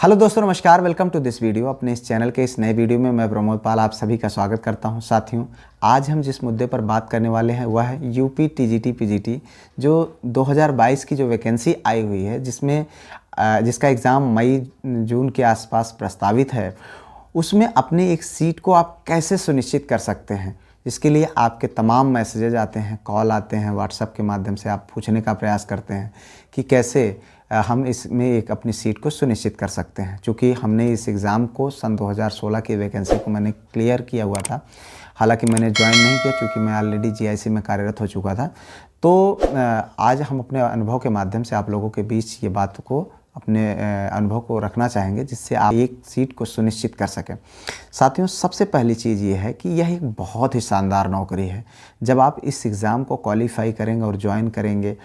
Hello दोस्तों, नमस्कार। Welcome to this video. अपने इस चैनल के इस नए वीडियो में मैं प्रमोद पाल आप सभी का स्वागत करता हूं। साथियों, आज हम जिस मुद्दे पर बात करने वाले हैं वह है यूपी टीजीटी पीजीटी जो 2022 की जो वैकेंसी आई हुई है, जिसका एग्ज़ाम मई जून के आसपास प्रस्तावित है। उसमें अपनी एक सीट को आप कैसे सुनिश्चित कर सकते हैं, इसके लिए आपके तमाम मैसेजेज आते हैं, कॉल आते हैं, व्हाट्सएप के माध्यम से आप पूछने का प्रयास करते हैं कि कैसे हम इसमें एक अपनी सीट को सुनिश्चित कर सकते हैं। चूँकि हमने इस एग्ज़ाम को सन 2016 की वैकेंसी को मैंने क्लियर किया हुआ था। हालांकि मैंने ज्वाइन नहीं किया क्योंकि मैं ऑलरेडी जीआईसी में कार्यरत हो चुका था। तो आज हम अपने अनुभव के माध्यम से आप लोगों के बीच ये बात को अपने अनुभव को रखना चाहेंगे, जिससे आप एक सीट को सुनिश्चित कर सकें। साथियों, सबसे पहली चीज़ ये है कि यह एक बहुत ही शानदार नौकरी है। जब आप इस एग्ज़ाम को क्वालिफाई करेंगे और ज्वाइन करेंगे,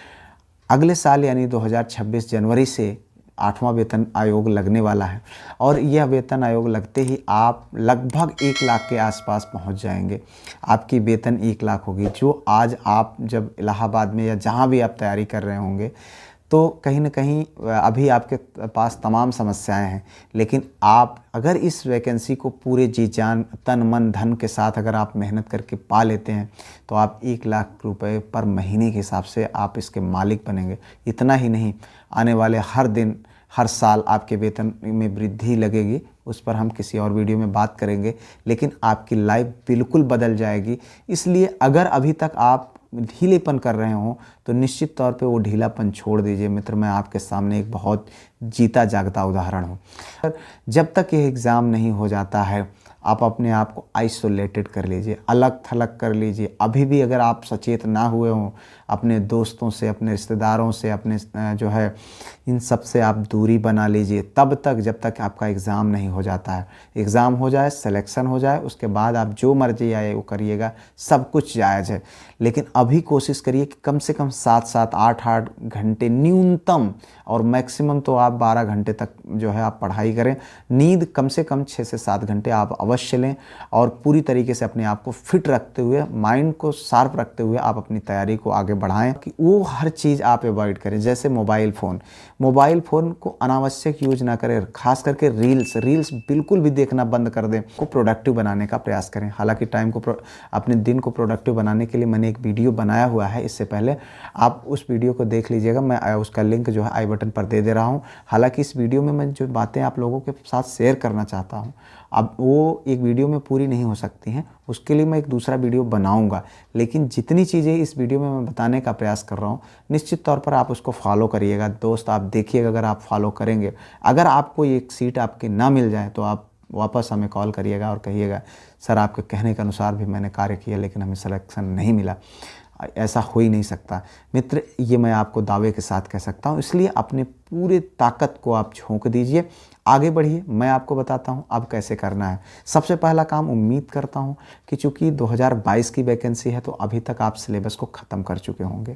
अगले साल यानी 2026 जनवरी से 8वां वेतन आयोग लगने वाला है और यह वेतन आयोग लगते ही आप लगभग 1 लाख के आसपास पहुंच जाएंगे। आपकी वेतन 1 लाख होगी, जो आज आप जब इलाहाबाद में या जहां भी आप तैयारी कर रहे होंगे तो कहीं न कहीं अभी आपके पास तमाम समस्याएं हैं। लेकिन आप अगर इस वैकेंसी को पूरे जी जान, तन मन धन के साथ अगर आप मेहनत करके पा लेते हैं तो आप 1 लाख रुपए पर महीने के हिसाब से आप इसके मालिक बनेंगे। इतना ही नहीं, आने वाले हर दिन, हर साल आपके वेतन में वृद्धि लगेगी। उस पर हम किसी और वीडियो में बात करेंगे, लेकिन आपकी लाइफ बिल्कुल बदल जाएगी। इसलिए अगर अभी तक आप ढीलेपन कर रहे हो तो निश्चित तौर पे वो ढीलापन छोड़ दीजिए। मित्र, मैं आपके सामने एक बहुत जीता जागता उदाहरण हूँ। जब तक ये एग्ज़ाम नहीं हो जाता है, आप अपने आप को आइसोलेटेड कर लीजिए, अलग थलग कर लीजिए। अभी भी अगर आप सचेत ना हुए हों, अपने दोस्तों से, अपने रिश्तेदारों से, अपने जो है इन सब से आप दूरी बना लीजिए तब तक, जब तक आपका एग्ज़ाम नहीं हो जाता है। एग्ज़ाम हो जाए, सिलेक्शन हो जाए, उसके बाद आप जो मर्जी आए वो करिएगा, सब कुछ जायज़ है। लेकिन अभी कोशिश करिए कि कम से कम 7-7, 8-8 घंटे न्यूनतम, और मैक्सिमम तो आप 12 घंटे तक जो है आप पढ़ाई करें। नींद कम से कम 6 से 7 घंटे आप अवश्य लें और पूरी तरीके से अपने आप को फिट रखते हुए, माइंड को शार्प रखते हुए आप अपनी तैयारी को आगे बढ़ाएं कि वो हर चीज़ आप अवॉइड करें। जैसे मोबाइल फ़ोन को अनावश्यक यूज ना करें, खास करके रील्स बिल्कुल भी देखना बंद कर दें। को प्रोडक्टिव बनाने का प्रयास करें। हालांकि अपने दिन को प्रोडक्टिव बनाने के लिए मैंने एक वीडियो बनाया हुआ है, इससे पहले आप उस वीडियो को देख लीजिएगा। मैं उसका लिंक जो है आई बटन पर दे रहा हूँ। हालांकि इस वीडियो में मैं जो बातें आप लोगों के साथ शेयर करना चाहता हूँ, अब वो एक वीडियो में पूरी नहीं हो सकती हैं, उसके लिए मैं एक दूसरा वीडियो बनाऊंगा। लेकिन जितनी चीज़ें इस वीडियो में मैं बताने का प्रयास कर रहा हूँ, निश्चित तौर पर आप उसको फॉलो करिएगा। दोस्त, आप देखिएगा, अगर आप फॉलो करेंगे, अगर आपको एक सीट आपकी ना मिल जाए तो आप वापस हमें कॉल करिएगा और कहिएगा, सर आपके कहने के अनुसार भी मैंने कार्य किया लेकिन हमें सिलेक्शन नहीं मिला। ऐसा हो ही नहीं सकता। मित्र, ये मैं आपको दावे के साथ कह सकता हूँ। इसलिए अपने पूरे ताकत को आप झोंक दीजिए, आगे बढ़िए। मैं आपको बताता हूँ अब कैसे करना है। सबसे पहला काम, उम्मीद करता हूँ कि चूँकि 2022 की वैकेंसी है तो अभी तक आप सिलेबस को ख़त्म कर चुके होंगे।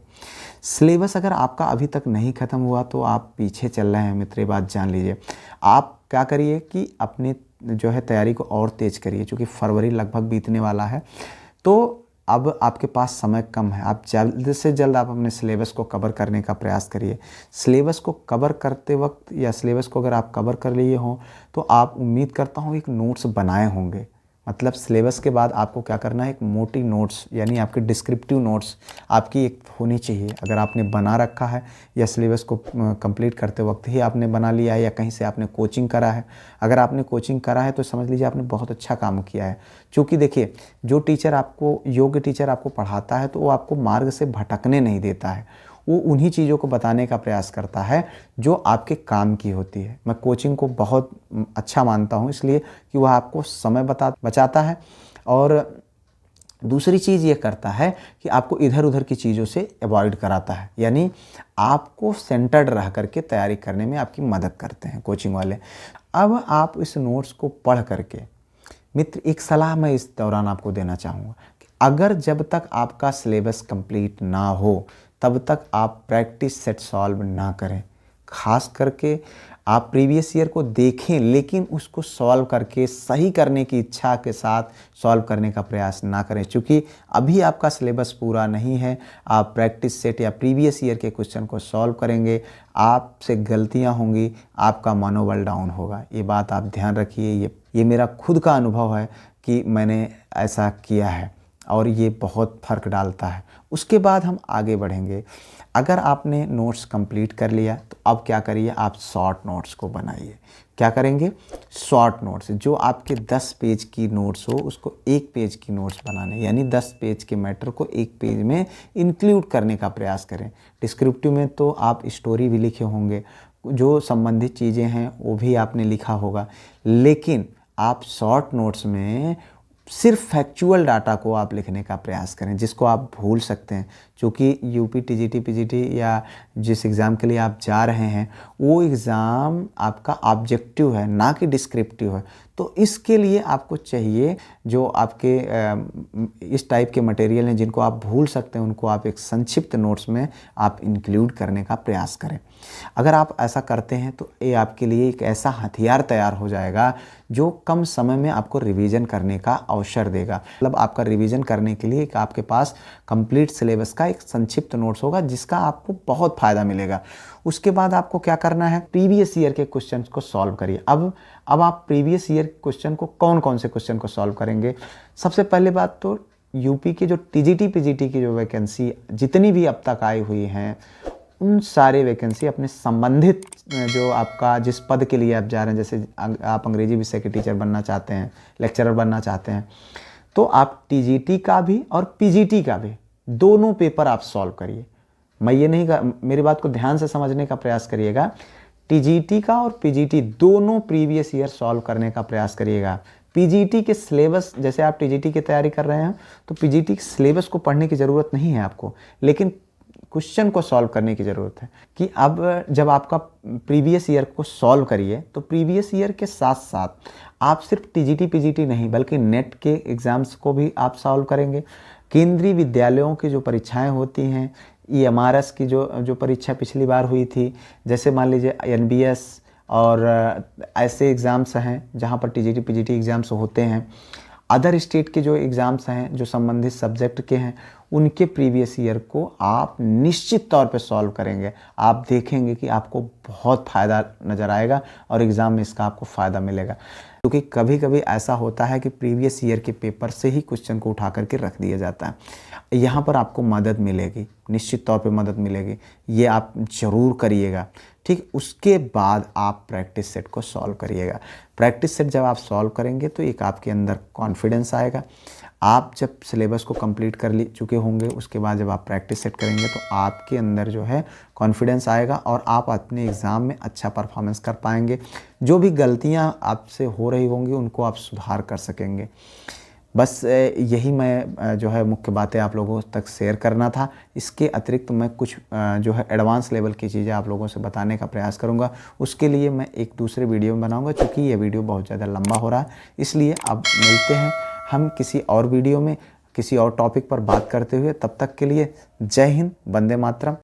सिलेबस अगर आपका अभी तक नहीं ख़त्म हुआ तो आप पीछे चल रहे हैं। मित्र, ये बात जान लीजिए। आप क्या करिए कि अपनी जो है तैयारी को और तेज़ करिए। चूँकि फरवरी लगभग बीतने वाला है तो अब आपके पास समय कम है। आप जल्द से जल्द आप अपने सिलेबस को कवर करने का प्रयास करिए। सिलेबस को कवर करते वक्त, या सिलेबस को अगर आप कवर कर लिए हों तो आप, उम्मीद करता हूँ, एक नोट्स बनाए होंगे। मतलब सिलेबस के बाद आपको क्या करना है, एक मोटी नोट्स यानी आपकी डिस्क्रिप्टिव नोट्स आपकी एक होनी चाहिए। अगर आपने बना रखा है या सिलेबस को कंप्लीट करते वक्त ही आपने बना लिया है या कहीं से आपने कोचिंग करा है, अगर आपने कोचिंग करा है तो समझ लीजिए आपने बहुत अच्छा काम किया है। क्योंकि देखिए, जो टीचर आपको, योग्य टीचर आपको पढ़ाता है तो वो आपको मार्ग से भटकने नहीं देता है। वो उन्हीं चीज़ों को बताने का प्रयास करता है जो आपके काम की होती है। मैं कोचिंग को बहुत अच्छा मानता हूँ, इसलिए कि वह आपको समय बचाता है और दूसरी चीज़ ये करता है कि आपको इधर उधर की चीज़ों से अवॉइड कराता है। यानी आपको सेंटर्ड रह करके तैयारी करने में आपकी मदद करते हैं कोचिंग वाले। अब आप इस नोट्स को पढ़ करके, मित्र, एक सलाह मैं इस दौरान आपको देना चाहूँगा कि अगर जब तक आपका सिलेबस कंप्लीट ना हो तब तक आप प्रैक्टिस सेट सॉल्व ना करें। खास करके आप प्रीवियस ईयर को देखें लेकिन उसको सॉल्व करके सही करने की इच्छा के साथ सॉल्व करने का प्रयास ना करें, क्योंकि अभी आपका सिलेबस पूरा नहीं है। आप प्रैक्टिस सेट या प्रीवियस ईयर के क्वेश्चन को सॉल्व करेंगे, आपसे गलतियां होंगी, आपका मनोबल डाउन होगा। ये बात आप ध्यान रखिए। ये मेरा खुद का अनुभव है कि मैंने ऐसा किया है और ये बहुत फ़र्क डालता है। उसके बाद हम आगे बढ़ेंगे। अगर आपने नोट्स कंप्लीट कर लिया तो अब क्या करिए, आप शॉर्ट नोट्स को बनाइए। क्या करेंगे, शॉर्ट नोट्स, जो आपके 10 पेज की नोट्स हो उसको 1 पेज की नोट्स बनाने, यानी 10 पेज के मैटर को 1 पेज में इंक्लूड करने का प्रयास करें। डिस्क्रिप्टिव में तो आप स्टोरी भी लिखे होंगे, जो संबंधित चीज़ें हैं वो भी आपने लिखा होगा, लेकिन आप शॉर्ट नोट्स में सिर्फ फैक्चुअल डाटा को आप लिखने का प्रयास करें, जिसको आप भूल सकते हैं। क्योंकि यूपी टीजीटी पीजीटी या जिस एग्ज़ाम के लिए आप जा रहे हैं वो एग्ज़ाम आपका ऑब्जेक्टिव है, ना कि डिस्क्रिप्टिव है। तो इसके लिए आपको चाहिए जो आपके इस टाइप के मटेरियल हैं जिनको आप भूल सकते हैं, उनको आप एक संक्षिप्त नोट्स में आप इंक्लूड करने का प्रयास करें। अगर आप ऐसा करते हैं तो ये आपके लिए एक ऐसा हथियार तैयार हो जाएगा जो कम समय में आपको रिवीजन करने का अवसर देगा। मतलब आपका रिवीजन करने के लिए एक आपके पास कंप्लीट सिलेबस का एक संक्षिप्त नोट्स होगा जिसका आपको बहुत फ़ायदा मिलेगा। उसके बाद आपको क्या करना है, प्रीवियस ईयर के क्वेश्चंस को सॉल्व करिए। अब आप प्रीवियस ईयर क्वेश्चन को कौन कौन से क्वेश्चन को सॉल्व करेंगे। सबसे पहले बात तो यूपी के जो टीजीटी पीजीटी की जो वैकेंसी जितनी भी अब तक आई हुई हैं उन सारे वैकेंसी अपने संबंधित जो आपका जिस पद के लिए आप जा रहे हैं, जैसे आप अंग्रेजी विषय के टीचर बनना चाहते हैं, लेक्चरर बनना चाहते हैं, तो आप टीजीटी का भी और पीजीटी का भी दोनों पेपर आप सॉल्व करिए। मैं ये नहीं मेरी बात को ध्यान से समझने का प्रयास करिएगा। टीजीटी का और पीजीटी दोनों प्रीवियस ईयर सॉल्व करने का प्रयास करिएगा। पीजीटी के सिलेबस, जैसे आप टीजीटी की तैयारी कर रहे हैं तो पीजीटी के सिलेबस को पढ़ने की ज़रूरत नहीं है आपको, लेकिन क्वेश्चन को सॉल्व करने की ज़रूरत है। कि अब जब आपका प्रीवियस ईयर को सॉल्व करिए तो प्रीवियस ईयर के साथ साथ आप सिर्फ टीजीटी पीजीटी नहीं बल्कि नेट के एग्ज़ाम्स को भी आप सॉल्व करेंगे। केंद्रीय विद्यालयों की जो परीक्षाएं होती हैं, EMRS की जो परीक्षा पिछली बार हुई थी, जैसे मान लीजिए NBS और ऐसे एग्ज़ाम्स हैं जहां पर टीजीटी पीजीटी एग्ज़ाम्स होते हैं। अदर स्टेट के जो एग्ज़ाम्स हैं जो संबंधित सब्जेक्ट के हैं उनके प्रीवियस ईयर को आप निश्चित तौर पे सॉल्व करेंगे। आप देखेंगे कि आपको बहुत फ़ायदा नज़र आएगा और एग्ज़ाम में इसका आपको फ़ायदा मिलेगा। क्योंकि कभी कभी ऐसा होता है कि प्रीवियस ईयर के पेपर से ही क्वेश्चन को उठा करके रख दिया जाता है। यहाँ पर आपको मदद मिलेगी, निश्चित तौर पे मदद मिलेगी, ये आप ज़रूर करिएगा। ठीक, उसके बाद आप प्रैक्टिस सेट को सॉल्व करिएगा। प्रैक्टिस सेट जब आप सॉल्व करेंगे तो एक आपके अंदर कॉन्फिडेंस आएगा। आप जब सिलेबस को कंप्लीट कर चुके होंगे उसके बाद जब आप प्रैक्टिस सेट करेंगे तो आपके अंदर जो है कॉन्फिडेंस आएगा और आप अपने एग्ज़ाम में अच्छा परफॉर्मेंस कर पाएंगे। जो भी गलतियां आपसे हो रही होंगी उनको आप सुधार कर सकेंगे। बस यही मैं जो है मुख्य बातें आप लोगों तक शेयर करना था। इसके अतिरिक्त मैं कुछ जो है एडवांस लेवल की चीज़ें आप लोगों से बताने का प्रयास करूंगा। उसके लिए मैं एक दूसरे वीडियो में बनाऊंगा, क्योंकि ये वीडियो बहुत ज़्यादा लंबा हो रहा है। इसलिए अब मिलते हैं हम किसी और वीडियो में किसी और टॉपिक पर बात करते हुए। तब तक के लिए जय हिंद, वंदे मातरम।